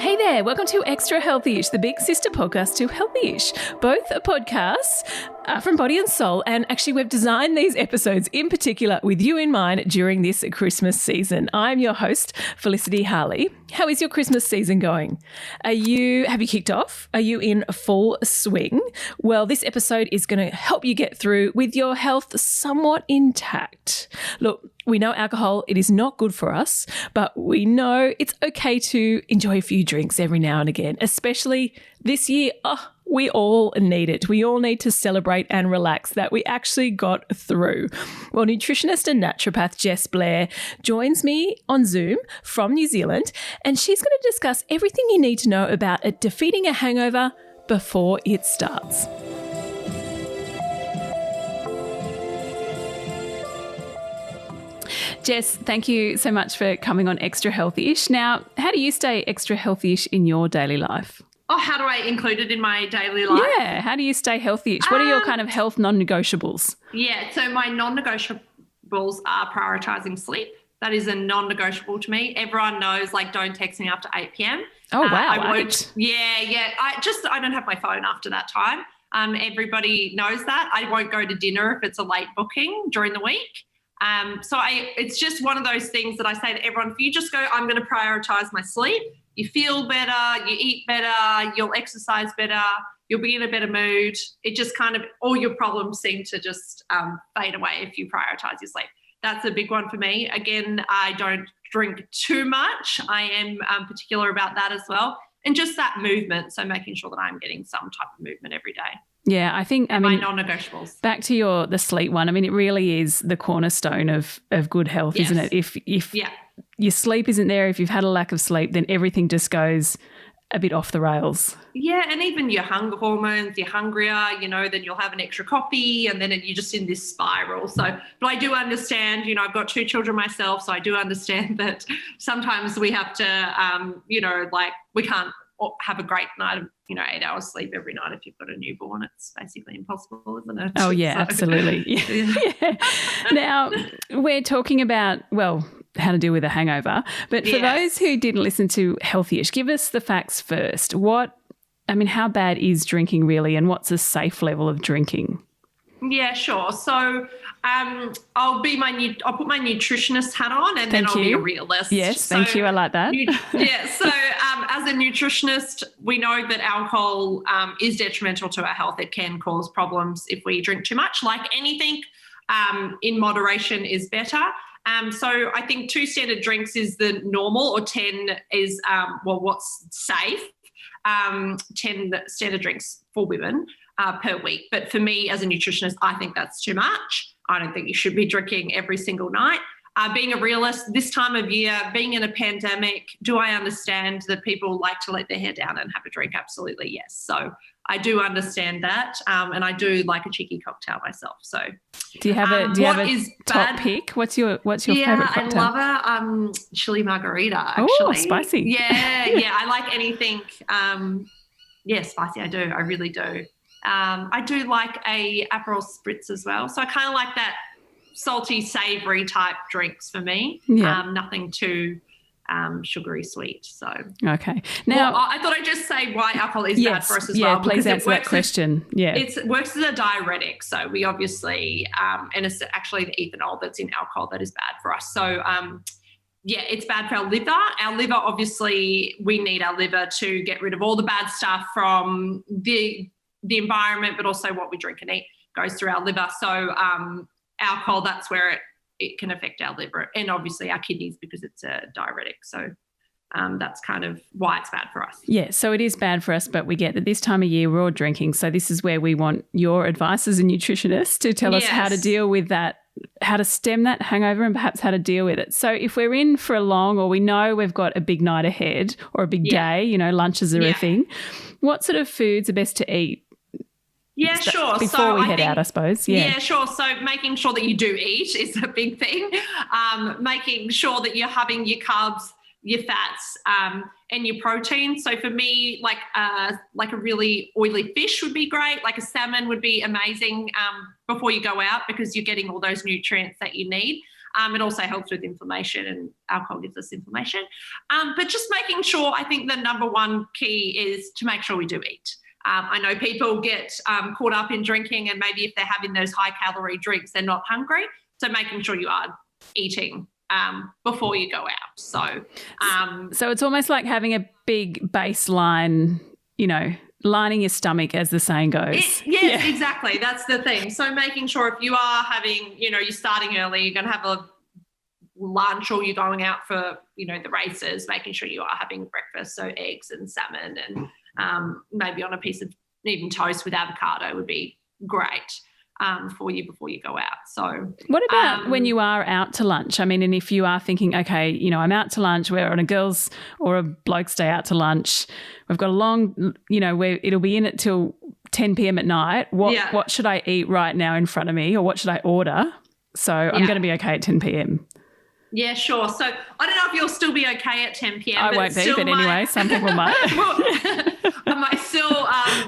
Hey there, welcome to Extra Healthy-ish, the big sister podcast to Healthy-ish. Both are podcasts from Body+Soul, and actually we've designed these episodes in particular with you in mind during this Christmas season. I'm your host, Felicity Harley. How is your Christmas season going? Have you kicked off? Are you in full swing? Well, this episode is going to help you get through with your health somewhat intact. Look, we know alcohol, it is not good for us, but we know it's okay to enjoy a few drinks every now and again, especially this year. We all need it. We all need to celebrate and relax that we actually got through. Well, nutritionist and naturopath Jess Blair joins me on Zoom from New Zealand, and she's going to discuss everything you need to know about defeating a hangover before it starts. Jess, thank you so much for coming on Extra Healthy-ish. Now, how do you stay extra healthy-ish in your daily life? Oh, how do I include it in my daily life? Yeah, how do you stay healthy-ish? What are your kind of health non-negotiables? Yeah, so my non-negotiables are prioritising sleep. That is a non-negotiable to me. Everyone knows, don't text me after 8 p.m. Oh, wow. I won't. Yeah. I don't have my phone after that time. Everybody knows that. I won't go to dinner if it's a late booking during the week. It's just one of those things that I say to everyone, if you just go, I'm going to prioritise my sleep, you feel better, you eat better, you'll exercise better, you'll be in a better mood. It just kind of, all your problems seem to just fade away if you prioritise your sleep. That's a big one for me. Again, I don't drink too much. I am particular about that as well. And just that movement, so making sure that I'm getting some type of movement every day. Yeah, I think, my non-negotiables. Back to the sleep one, it really is the cornerstone of good health, yes. Isn't it? If your sleep isn't there, if you've had a lack of sleep, then everything just goes a bit off the rails. Yeah, and even your hunger hormones, you're hungrier, then you'll have an extra coffee and then you're just in this spiral. So, but I do understand, I've got 2 children myself, so I do understand that sometimes we have to, we can't have a great night of 8 hours sleep every night if you've got a newborn. It's basically impossible, isn't it? Oh yeah, absolutely. Yeah. Now we're talking about how to deal with a hangover, but for those who didn't listen to Healthy-ish, give us the facts first. How bad is drinking really, and what's a safe level of drinking? Yeah, sure. So I'll put my nutritionist hat on, and then I'll be a realist. Yes, thank you. I like that. So as a nutritionist, we know that alcohol is detrimental to our health. It can cause problems if we drink too much. Like anything, in moderation is better. So I think 2 standard drinks is the normal, or 10 is what's safe. 10 standard drinks for women per week. But for me as a nutritionist, I think that's too much. I don't think you should be drinking every single night. Being a realist, this time of year, being in a pandemic, do I understand that people like to let their hair down and have a drink? Absolutely, yes. So I do understand that, and I do like a cheeky cocktail myself. So do you have a top pick? What's your favorite cocktail? I love a chili margarita, actually. Oh, spicy. Yeah, I like anything. Spicy, I do. I really do. I do like a Aperol Spritz as well. So I kind of like that salty, savoury type drinks for me. Yeah. Nothing too sugary sweet. So okay. Now I thought I'd just say why alcohol is bad for us as well. Yeah, please answer that question. It works as a diuretic. So we obviously and it's actually the ethanol that's in alcohol that is bad for us. So it's bad for our liver. Our liver, obviously, we need our liver to get rid of all the bad stuff from the environment, but also what we drink and eat goes through our liver. So alcohol, that's where it can affect our liver, and obviously our kidneys because it's a diuretic. So that's kind of why it's bad for us. Yeah, so it is bad for us, but we get that this time of year we're all drinking. So this is where we want your advice as a nutritionist to tell us how to deal with that, how to stem that hangover and perhaps how to deal with it. So if we're in for a long, or we know we've got a big night ahead or a big day, lunches are a thing, what sort of foods are best to eat? Yeah, sure. Before we head out, I suppose. Yeah, sure. So making sure that you do eat is a big thing. Making sure that you're having your carbs, your fats, and your protein. So for me, like a really oily fish would be great. Like a salmon would be amazing before you go out because you're getting all those nutrients that you need. It also helps with inflammation, and alcohol gives us inflammation. But just making sure, I think the number one key is to make sure we do eat. I know people get caught up in drinking, and maybe if they're having those high-calorie drinks, they're not hungry. So making sure you are eating before you go out. So it's almost like having a big baseline, lining your stomach, as the saying goes. Yes, exactly. That's the thing. So making sure if you are having, you're starting early, you're going to have a lunch, or you're going out for, the races, making sure you are having breakfast. So eggs and salmon, and maybe on a piece of even toast with avocado would be great for you before you go out. So what about when you are out to lunch? I mean, and if you are thinking, okay, I'm out to lunch, we're on a girls' or a bloke's day out to lunch, we've got a long, where it'll be in it till 10 p.m. at night. What should I eat right now in front of me, or what should I order? So I'm going to be okay at 10 p.m. Yeah, sure. So I don't know if you'll still be okay at 10 p.m. I won't be, but anyway, some people might.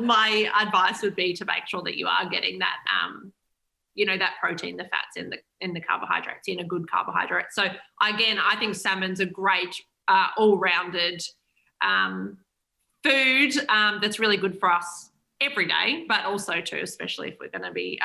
My advice would be to make sure that you are getting that, that protein, the fats, and the carbohydrates in a good carbohydrate. So again, I think salmon's a great all-rounded food that's really good for us every day, but also too, especially if we're going to be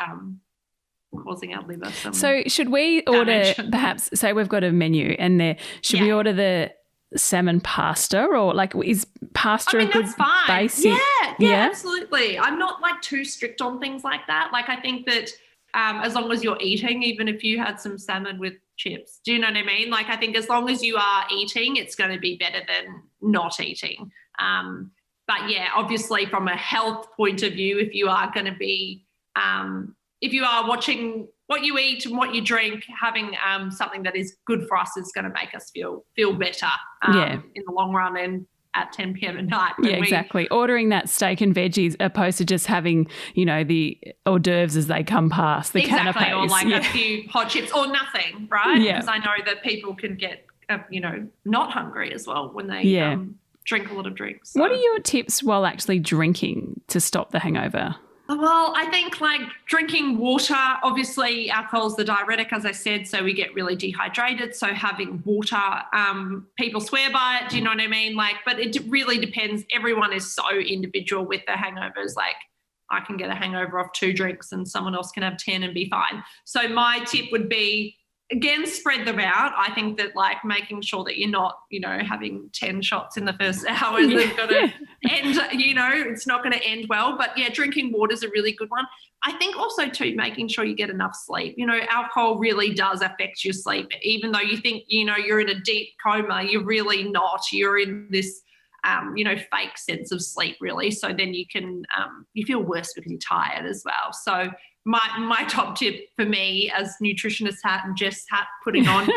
causing our liver some So should we order, perhaps, say we've got a menu and should we order the salmon pasta, or is pasta a good fine. basic? Yeah, absolutely. I'm not too strict on things like that. I think that as long as you're eating, even if you had some salmon with chips, do you know what I mean? I think as long as you are eating, it's going to be better than not eating. But yeah, obviously from a health point of view, if you are going to be, if you are watching what you eat and what you drink, having something that is good for us is going to make us feel better in the long run and at 10 p.m. at night. Yeah, exactly. Ordering that steak and veggies opposed to just having, the hors d'oeuvres as they come past, the canapes. Or a few hot chips or nothing, right? Yeah. Because I know that people can get, not hungry as well when they drink a lot of drinks. So. What are your tips while actually drinking to stop the hangover? Well, I think drinking water, obviously alcohol's the diuretic, as I said, so we get really dehydrated. So having water, people swear by it, do you know what I mean? But it really depends. Everyone is so individual with their hangovers. I can get a hangover off 2 drinks and someone else can have 10 and be fine. So my tip would be, again, spread them out. I think that making sure that you're not, having 10 shots in the first hour and then going to end, it's not going to end well. But yeah, drinking water is a really good one. I think also too, making sure you get enough sleep. Alcohol really does affect your sleep. Even though you think, you're in a deep coma, you're really not. You're in this, fake sense of sleep really. So then you can, you feel worse because you're tired as well. So my top tip for me as nutritionist hat and Jess hat putting on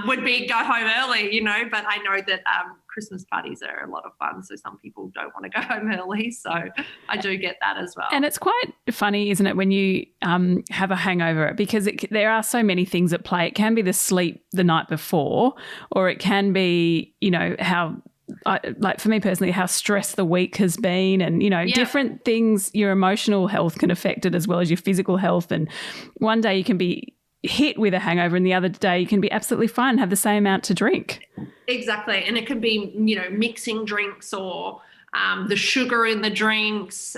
would be go home early, but I know that Christmas parties are a lot of fun, so some people don't want to go home early, so I do get that as well. And it's quite funny, isn't it, when you have a hangover, because there are so many things at play. It can be the sleep the night before, or it can be, how for me personally, how stressed the week has been, and, different things, your emotional health can affect it as well as your physical health. And one day you can be hit with a hangover and the other day you can be absolutely fine and have the same amount to drink. Exactly. And it can be, mixing drinks or the sugar in the drinks.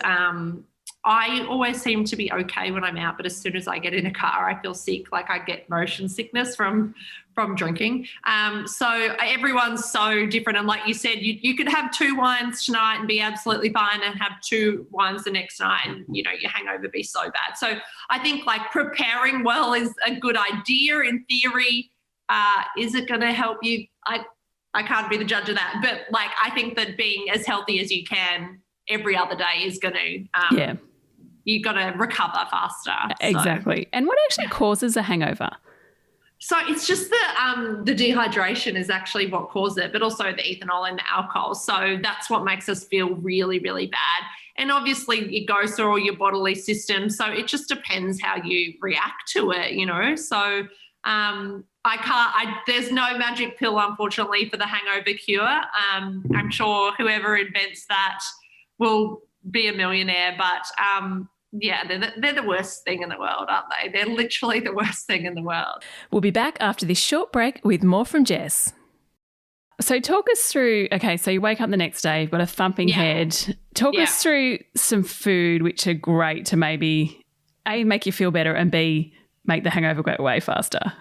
I always seem to be okay when I'm out, but as soon as I get in a car, I feel sick. I get motion sickness from drinking. So everyone's so different. And like you said, you could have 2 wines tonight and be absolutely fine, and have 2 wines the next night and, your hangover be so bad. So I think preparing well is a good idea in theory. Is it going to help you? I can't be the judge of that. But I think that being as healthy as you can every other day is going to, you've got to recover faster. Exactly. And what actually causes a hangover? So it's just the dehydration is actually what causes it, but also the ethanol and the alcohol. So that's what makes us feel really, really bad. And obviously it goes through all your bodily system. So it just depends how you react to it, So there's no magic pill, unfortunately, for the hangover cure. I'm sure whoever invents that will be a millionaire, but Yeah, they're the worst thing in the world, aren't they? They're literally the worst thing in the world. We'll be back after this short break with more from Jess. So talk us through, okay, so you wake up the next day, you've got a thumping head. Talk us through some food which are great to maybe A, make you feel better, and B, make the hangover go away faster.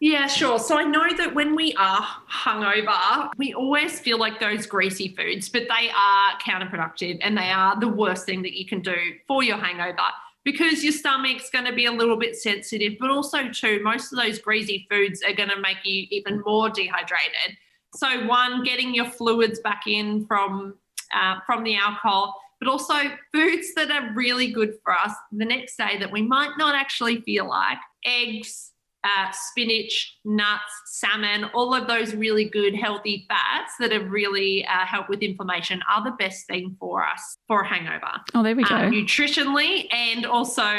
Yeah, sure. So I know that when we are hungover, we always feel like those greasy foods, but they are counterproductive and they are the worst thing that you can do for your hangover because your stomach's going to be a little bit sensitive, but also too, most of those greasy foods are going to make you even more dehydrated. So one, getting your fluids back in from the alcohol, but also foods that are really good for us the next day that we might not actually feel like, eggs, spinach, nuts, salmon, all of those really good healthy fats that have really help with inflammation are the best thing for us for a hangover. Oh, there we go. Nutritionally, and also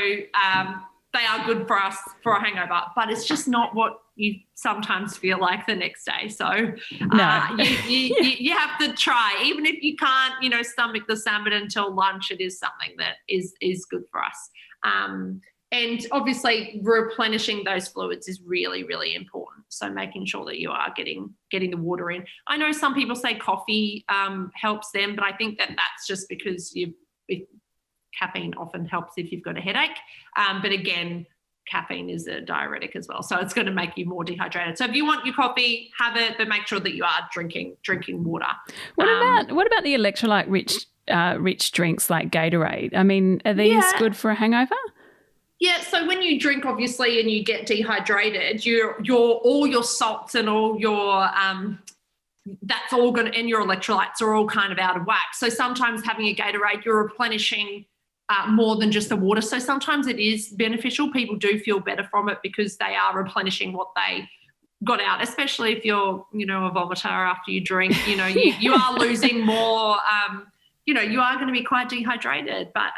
they are good for us for a hangover, but it's just not what you sometimes feel like the next day. So you have to try, even if you can't, stomach the salmon until lunch. It is something that is good for us. And obviously replenishing those fluids is really, really important. So making sure that you are getting the water in. I know some people say coffee helps them, but I think that's just because caffeine often helps if you've got a headache. But again, caffeine is a diuretic as well. So it's going to make you more dehydrated. So if you want your coffee, have it, but make sure that you are drinking water. What about the electrolyte rich drinks like Gatorade? I mean, are these good for a hangover? Yeah, so when you drink, obviously, and you get dehydrated, all your salts and all your that's all going to, and your electrolytes are all kind of out of whack. So sometimes having a Gatorade, you're replenishing more than just the water. So sometimes it is beneficial. People do feel better from it because they are replenishing what they got out, especially if you're, a vomiter after you drink. You are losing more. You are going to be quite dehydrated. But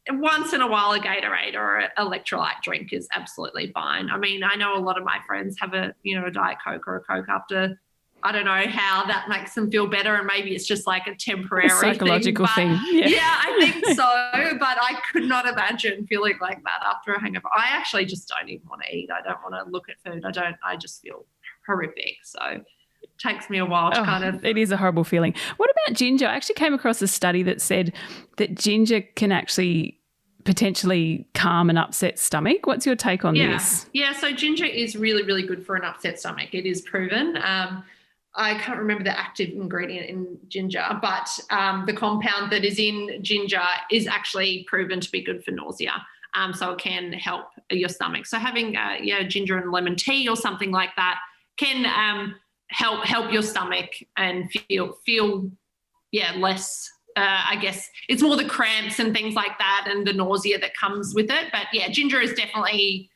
once in a while, a Gatorade or an electrolyte drink is absolutely fine. I mean, I know a lot of my friends have a Diet Coke or a Coke after. I don't know how that makes them feel better, and maybe it's just like a temporary psychological thing. Yeah, I think so. But I could not imagine feeling like that after a hangover. I actually just don't even want to eat. I don't want to look at food. I just feel horrific. So it takes me a while to kind of. It is a horrible feeling. What about ginger? I actually came across a study that said that ginger can actually potentially calm an upset stomach. What's your take on this? Yeah, so ginger is really, really good for an upset stomach. It is proven. I can't remember the active ingredient in ginger, but the compound that is in ginger is actually proven to be good for nausea. So it can help your stomach. So having ginger and lemon tea or something like that can help your stomach and feel less. I guess it's more the cramps and things like that and the nausea that comes with it. But yeah, ginger is definitely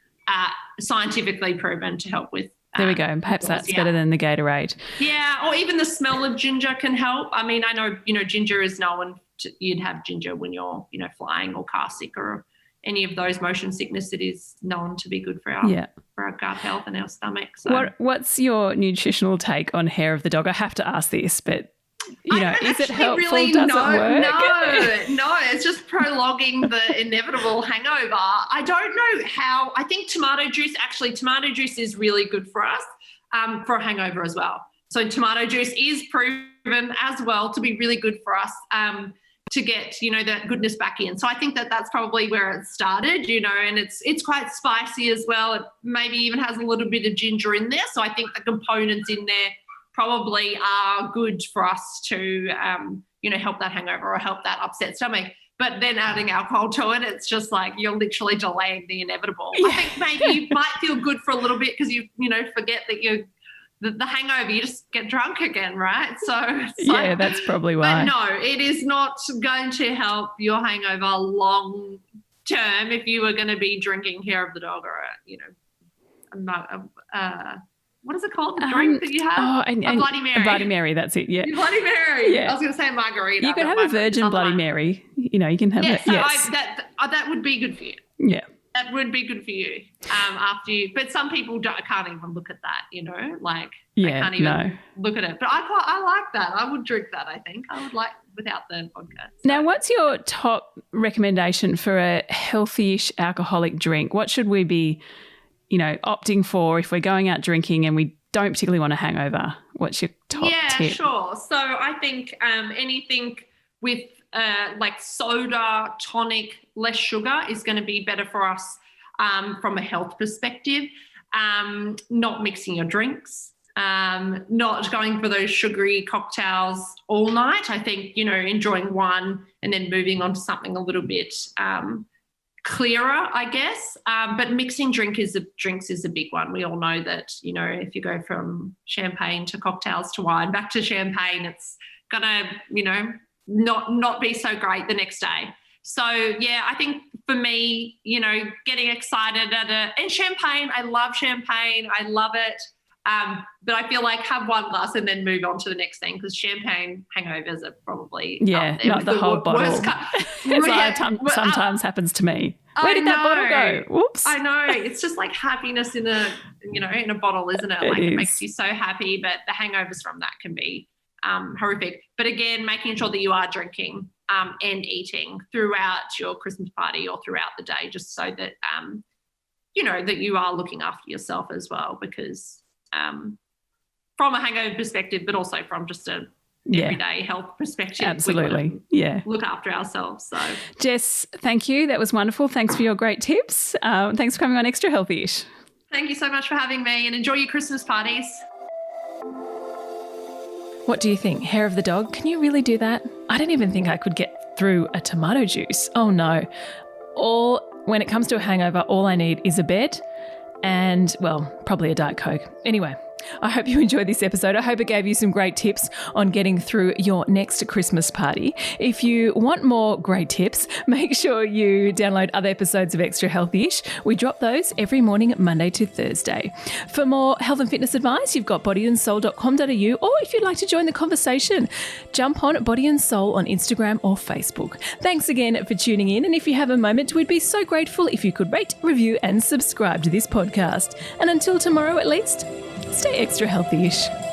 scientifically proven to help with. There we go. Perhaps that's better than the Gatorade. Yeah, or even the smell of ginger can help. I mean, I know, ginger is known you'd have ginger when you're, flying or car sick or any of those motion sickness. It is known to be good for our gut health and our stomach. So. What's your nutritional take on hair of the dog? I have to ask this, but is it helpful? Really, does it work? No, it's just prolonging the inevitable hangover. I don't know how. I think tomato juice is really good for us for a hangover as well. So tomato juice is proven as well to be really good for us to get, that goodness back in. So I think that's probably where it started, and it's quite spicy as well. It maybe even has a little bit of ginger in there. So I think the components in there probably are good for us to, help that hangover or help that upset stomach. But then adding alcohol to it, it's just like you're literally delaying the inevitable. Yeah. I think maybe you might feel good for a little bit because you forget that the hangover, you just get drunk again, right? So that's probably why. But no, it is not going to help your hangover long term if you are going to be drinking hair of the dog or what is it called? The drink that you have? A Bloody Mary. A Bloody Mary, that's it, yeah. Bloody Mary. Yeah. I was going to say margarita. You can have a virgin Bloody Mary. You can have it. So yes. That would be good for you. Yeah. that would be good for you after you. But some people can't even look at that, they can't even look at it. But I like that. I would drink that, I think. I would like without the vodka. So. Now, what's your top recommendation for a healthy-ish alcoholic drink? What should we be, opting for if we're going out drinking and we don't particularly want a hangover? What's your top tip? Yeah, sure. So I think anything with like soda, tonic, less sugar is going to be better for us from a health perspective. Not mixing your drinks, not going for those sugary cocktails all night. I think, enjoying one and then moving on to something a little bit clearer, I guess. But mixing drinks is a big one. We all know that, if you go from champagne to cocktails to wine back to champagne, it's going to, not be so great the next day. So, yeah, I think for me, getting excited and champagne, I love champagne. I love it. But I feel like have one glass and then move on to the next thing, because champagne hangovers are probably not the whole bottle. Sometimes happens to me. Where did that bottle go? Whoops. I know. It's just like happiness in a bottle, isn't it? It makes you so happy, but the hangovers from that can be horrific. But again, making sure that you are drinking and eating throughout your Christmas party or throughout the day, just so that that you are looking after yourself as well, because from a hangover perspective, but also from just a everyday health perspective. Absolutely. Look after ourselves. So Jess, thank you. That was wonderful. Thanks for your great tips. Thanks for coming on Extra Healthy-ish. Thank you so much for having me, and enjoy your Christmas parties. What do you think? Hair of the dog? Can you really do that? I don't even think I could get through a tomato juice. Oh no. When it comes to a hangover, all I need is a bed and, probably a Diet Coke. Anyway, I hope you enjoyed this episode. I hope it gave you some great tips on getting through your next Christmas party. If you want more great tips, make sure you download other episodes of Extra Healthy-ish. We drop those every morning, Monday to Thursday. For more health and fitness advice, you've got bodyandsoul.com.au, or if you'd like to join the conversation, jump on Body and Soul on Instagram or Facebook. Thanks again for tuning in, and if you have a moment, we'd be so grateful if you could rate, review and subscribe to this podcast. And until tomorrow at least, stay extra healthy-ish.